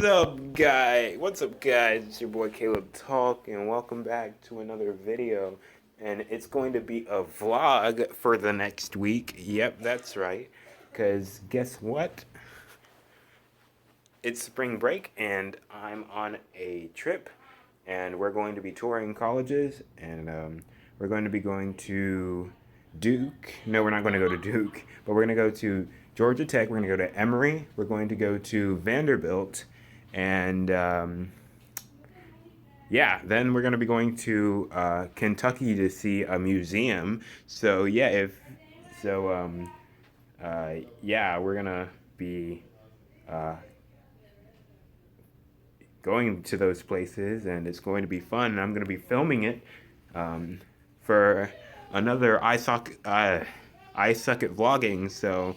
What's up, guys? It's your boy Caleb Talk, and welcome back to another video. And it's going to be a vlog for the next week. Yep, that's right. Because guess what? It's spring break, and I'm on a trip, and we're going to be touring colleges, and we're going to be going to Duke. No, we're not going to go to Duke, but we're going to go to Georgia Tech. We're going to go to Emory. We're going to go to Vanderbilt, and yeah, then we're going to be going to Kentucky to see a museum. So yeah, yeah, we're gonna be uh, going to those places, and it's going to be fun. And I'm going to be filming it for another I suck at vlogging. So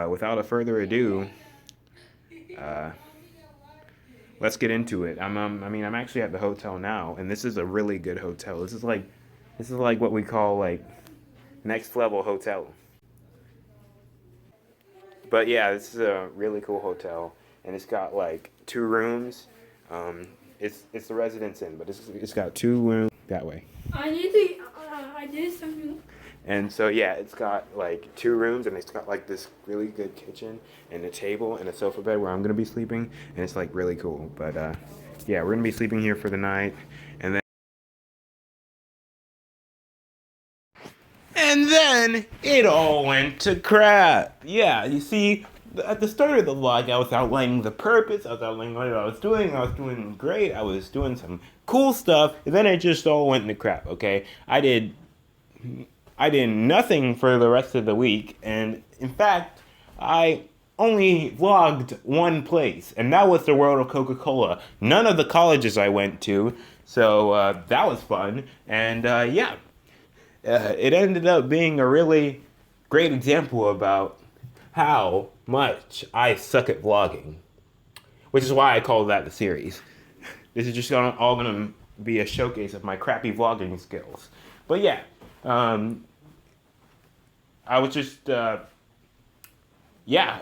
without a further ado, uh, let's get into it. I'm actually at the hotel now, and this is a really good hotel. This is like what we call like next level hotel. But yeah, this is a really cool hotel, and it's got like 2 rooms. Um, it's the Residence Inn, but it's got 2 rooms that way. I did something. And so yeah, it's got like 2 rooms, and it's got like this really good kitchen and a table and a sofa bed where I'm gonna be sleeping, and it's like really cool. But yeah, we're gonna be sleeping here for the night, and then it all went to crap. Yeah, you see, at the start of the vlog, I was outlining the purpose. I was outlining what I was doing. I was doing great. I was doing some cool stuff, and then it just all went to crap. Okay, I did nothing for the rest of the week, and in fact, I only vlogged one place, and that was the World of Coca-Cola. None of the colleges I went to, so that was fun, and yeah, it ended up being a really great example about how much I suck at vlogging, which is why I call that the series. This is just all gonna be a showcase of my crappy vlogging skills. But yeah, I was just yeah,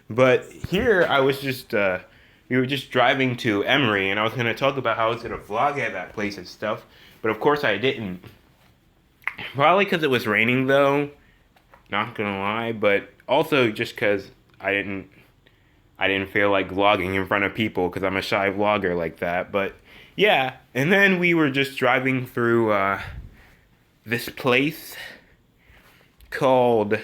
but here I was just we were just driving to Emory, and I was gonna talk about how I was gonna vlog at that place and stuff, but of course I didn't. Probably because it was raining, though. Not gonna lie, but also just because I didn't feel like vlogging in front of people because I'm a shy vlogger like that. But yeah, and then we were just driving through this place called,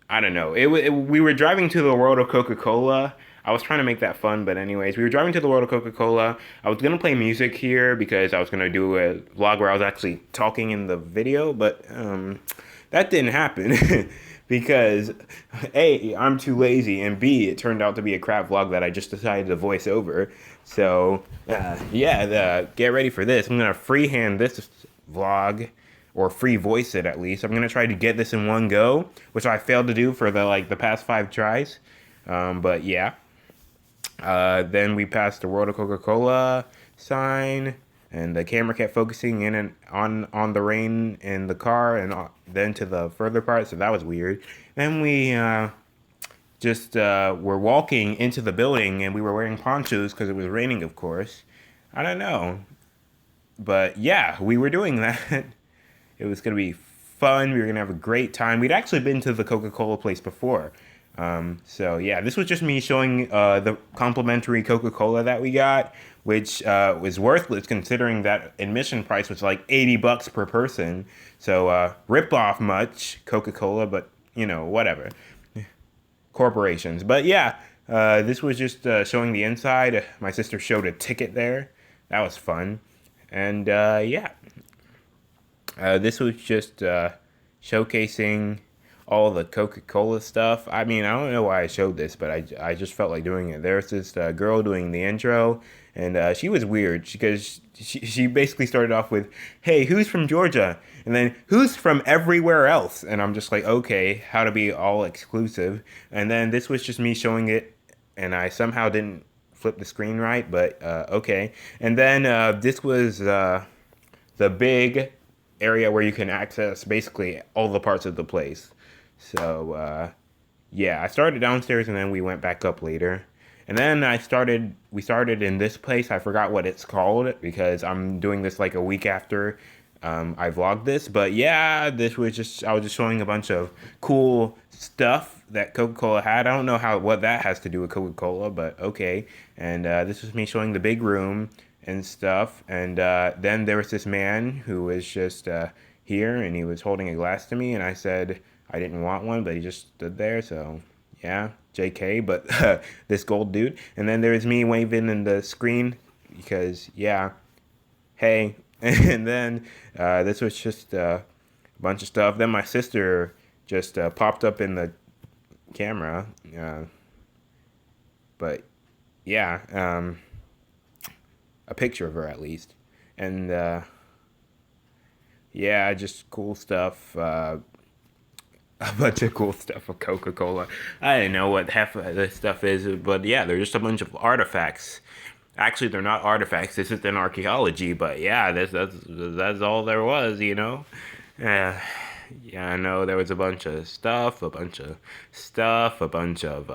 I don't know. We were driving to the World of Coca-Cola. I was trying to make that fun, but anyways, we were driving to the World of Coca-Cola. I was gonna play music here because I was gonna do a vlog where I was actually talking in the video, but that didn't happen because A, I'm too lazy, and B, it turned out to be a crap vlog that I just decided to voice over. So yeah, get ready for this. I'm gonna freehand this vlog, or free voice it at least. I'm gonna try to get this in one go, which I failed to do for the past 5 tries. But yeah. Then we passed the World of Coca-Cola sign, and the camera kept focusing in and on the rain in the car, and then to the further part, so that was weird. Then we just were walking into the building, and we were wearing ponchos because it was raining, of course. I don't know. But yeah, we were doing that. It was going to be fun. We were going to have a great time. We'd actually been to the Coca-Cola place before. So yeah, this was just me showing the complimentary Coca-Cola that we got, which was worthless considering that admission price was like $80 per person. So rip off much Coca-Cola, but you know, whatever. Corporations. But yeah, this was just showing the inside. My sister showed a ticket there. That was fun. And yeah, this was just showcasing all the Coca-Cola stuff. I mean, I don't know why I showed this, but I just felt like doing it. There's this girl doing the intro, and she was weird because she basically started off with, "Hey, who's from Georgia?" And then, "Who's from everywhere else?" And I'm just like, okay, how to be all exclusive. And then this was just me showing it, and I somehow didn't flip the screen right, but okay. And then this was the big area where you can access basically all the parts of the place. So, yeah, I started downstairs and then we went back up later. And then we started in this place. I forgot what it's called because I'm doing this like a week after I vlogged this. But yeah, I was just showing a bunch of cool stuff that Coca-Cola had. I don't know what that has to do with Coca-Cola, but okay. And this was me showing the big room and stuff. And then there was this man who was just here, and he was holding a glass to me, and I said I didn't want one, but he just stood there. So yeah, JK, but this gold dude. And then there was me waving in the screen because yeah, hey. And then this was just a bunch of stuff. Then my sister just popped up in the camera. But yeah, a picture of her at least. And yeah, just cool stuff. A bunch of cool stuff with Coca-Cola. I didn't know what half of this stuff is, but yeah, they're just a bunch of artifacts. Actually, they're not artifacts. This is an archaeology, but yeah, that's all there was, you know. Yeah, yeah, I know there was a bunch of stuff, a bunch of stuff, a bunch of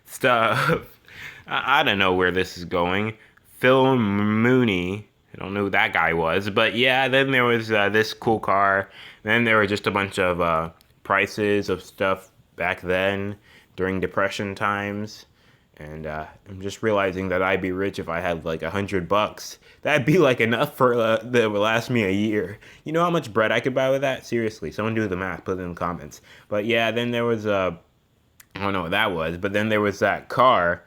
stuff. I don't know where this is going. Phil Mooney. I don't know who that guy was, but yeah. Then there was this cool car. Then there were just a bunch of prices of stuff back then during Depression times. And I'm just realizing that I'd be rich if I had like $100. That'd be like enough for that would last me a year. You know how much bread I could buy with that? Seriously, someone do the math. Put it in the comments. But yeah, then there was I don't know what that was, but then there was that car,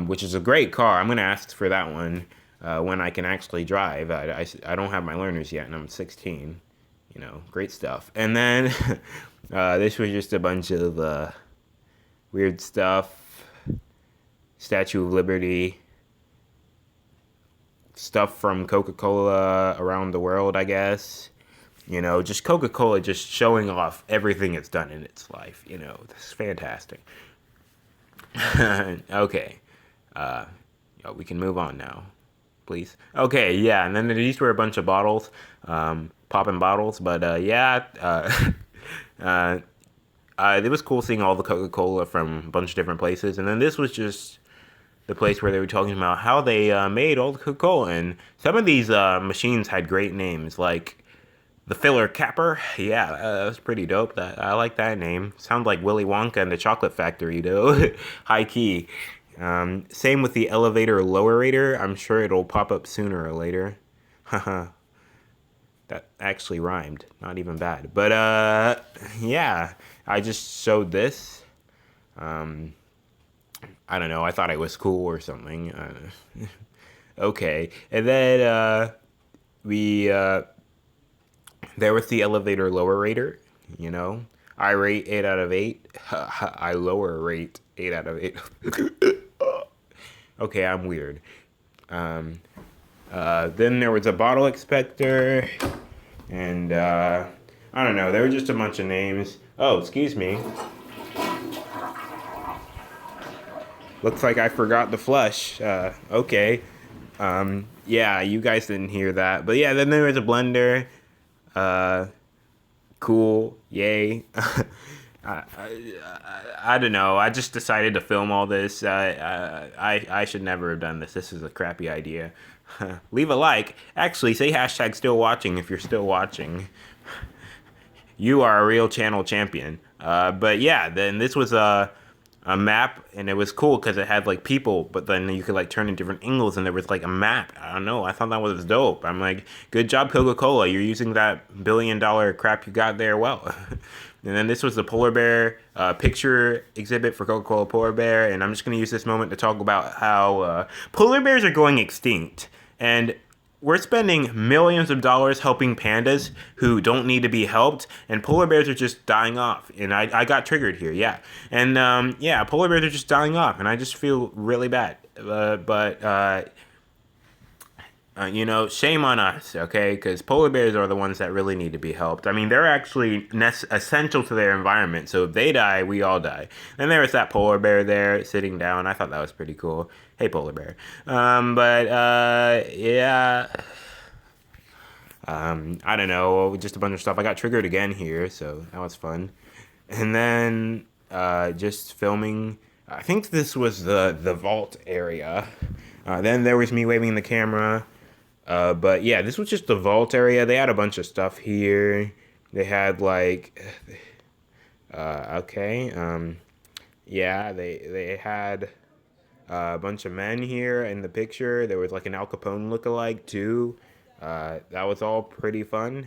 which is a great car. I'm gonna ask for that one when I can actually drive. I don't have my learners yet, and I'm 16. You know, great stuff. And then this was just a bunch of weird stuff. Statue of Liberty, stuff from Coca-Cola around the world, I guess. You know, just Coca-Cola just showing off everything it's done in its life. You know, this is fantastic. Okay. We can move on now, please. Okay, yeah, and then these were a bunch of bottles, popping bottles, but yeah, it was cool seeing all the Coca-Cola from a bunch of different places, and then this was just the place where they were talking about how they made all the Coca-Cola, and some of these machines had great names, like the Filler Capper. Yeah, that was pretty dope. I like that name. Sounds like Willy Wonka and the Chocolate Factory, though. High key. Same with the Elevator Lowerator. I'm sure it'll pop up sooner or later. Haha. That actually rhymed. Not even bad. But, yeah. I just showed this. I don't know. I thought it was cool or something. Okay. And then, there was the Elevator Lowerator, you know. I rate 8 out of 8. I lower rate 8 out of 8. Okay, I'm weird. Then there was a bottle expector, and I don't know. There were just a bunch of names. Oh, excuse me. Looks like I forgot the flush. Okay. Yeah, you guys didn't hear that, but yeah. Then there was a blender. Cool. Yay. I don't know. I just decided to film all this. I should never have done this. This is a crappy idea. Leave a like. Actually, say hashtag still watching if you're still watching. You are a real channel champion. But yeah, then this was a map, and it was cool because it had like people, but then you could like turn in different angles, and there was like a map. I don't know. I thought that was dope. I'm like, good job, Coca-Cola. You're using that $1 billion crap you got there well. And then this was the polar bear picture exhibit for Coca-Cola Polar Bear, and I'm just gonna use this moment to talk about how polar bears are going extinct, and we're spending millions of dollars helping pandas who don't need to be helped, and polar bears are just dying off. And I got triggered here, yeah. And yeah, polar bears are just dying off, and I just feel really bad. You know, shame on us, okay? Because polar bears are the ones that really need to be helped. I mean, they're actually essential to their environment. So if they die, we all die. And there was that polar bear there sitting down. I thought that was pretty cool. Hey, polar bear. Yeah. I don't know. Just a bunch of stuff. I got triggered again here, so that was fun. And then just filming I think this was the vault area. Then there was me waving the camera. But yeah, this was just the vault area. They had a bunch of stuff here. They had like, okay, yeah, they had a bunch of men here in the picture. There was like an Al Capone lookalike too. That was all pretty fun.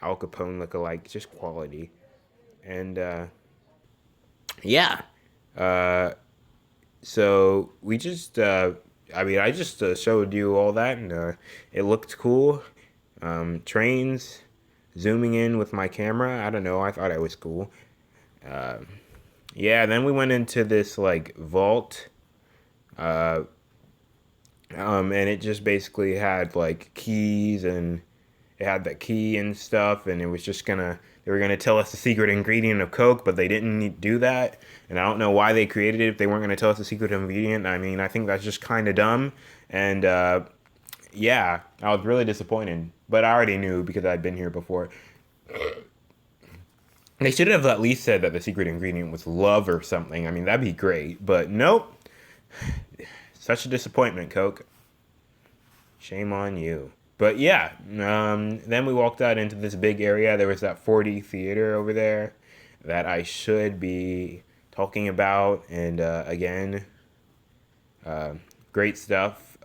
Al Capone lookalike, just quality. And yeah, uh, so we just, I mean, I just showed you all that, and it looked cool. Trains, zooming in with my camera. I don't know. I thought it was cool. Uh, yeah. Then we went into this like vault. Uh, and it just basically had like keys, and it had the key and stuff, and it was just gonna they were gonna tell us the secret ingredient of Coke, but they didn't do that, and I don't know why they created it if they weren't gonna tell us the secret ingredient. I mean, I think that's just kind of dumb, and yeah, I was really disappointed, but I already knew because I'd been here before. They should have at least said that the secret ingredient was love or something. I mean, that'd be great, but nope. Such a disappointment, Coke. Shame on you. But yeah, then we walked out into this big area. There was that 4D theater over there that I should be talking about. And again, great stuff.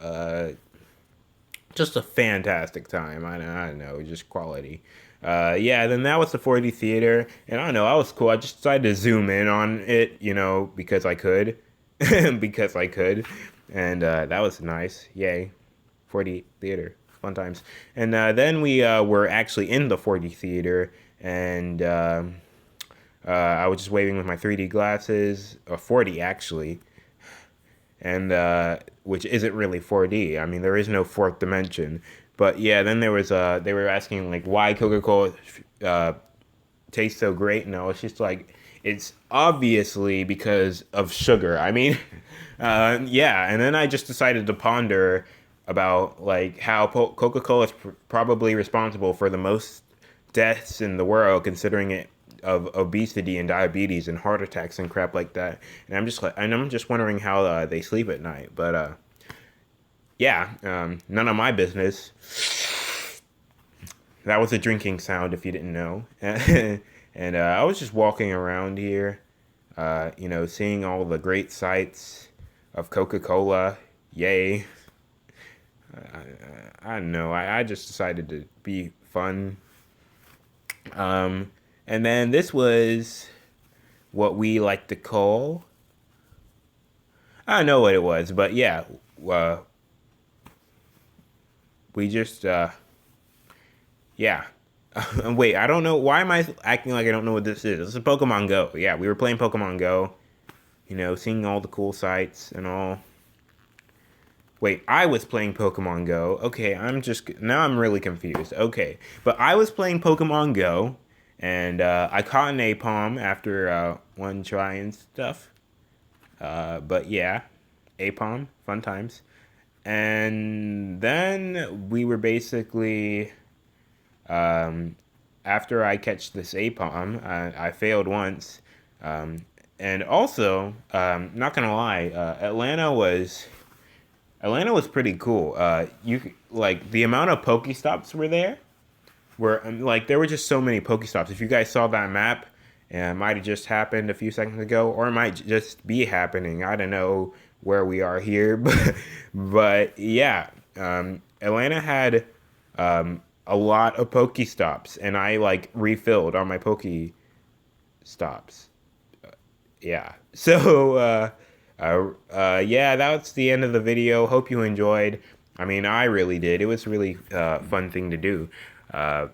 Just a fantastic time. I don't know, just quality. Yeah, then that was the 4D theater. And I don't know, I was cool. I just decided to zoom in on it, you know, because I could. Because I could. And that was nice. Yay. 4D theater. Fun times. And then we were actually in the 4D theater, and I was just waving with my 3D glasses, or 4D actually, and which isn't really 4D. I mean, there is no fourth dimension. But yeah, then there was they were asking like why Coca-Cola tastes so great, and I was just like, it's obviously because of sugar. I mean, yeah, and then I just decided to ponder about like how Coca-Cola is probably responsible for the most deaths in the world, considering it of obesity and diabetes and heart attacks and crap like that. And I'm just wondering how they sleep at night. But yeah, none of my business. That was a drinking sound, if you didn't know. And I was just walking around here, you know, seeing all the great sights of Coca-Cola. Yay. I don't know. I just decided to be fun. And then this was what we like to call. I don't know what it was, but yeah. We just, yeah. Wait, I don't know. Why am I acting like I don't know what this is? This is Pokemon Go. Yeah, we were playing Pokemon Go. You know, seeing all the cool sights and all. Wait, I was playing Pokemon Go. Okay, now I'm really confused. Okay, but I was playing Pokemon Go, and I caught an Apom after one try and stuff. But yeah, Apom, fun times. And then we were basically, after I catch this Apom, I failed once. And also, not gonna lie, Atlanta was pretty cool. Like the amount of Pokestops were there, like there were just so many Pokestops. If you guys saw that map, it might have just happened a few seconds ago, or it might just be happening. I don't know where we are here, but yeah, Atlanta had a lot of Pokestops, and I like refilled on my Pokestops. Yeah, so yeah, that's the end of the video. Hope you enjoyed. I mean, I really did. It was really fun thing to do. A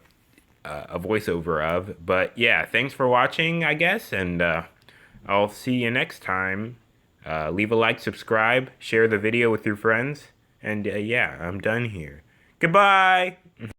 voiceover of. But yeah, thanks for watching, I guess, and I'll see you next time. Leave a like, subscribe, share the video with your friends, and yeah, I'm done here. Goodbye!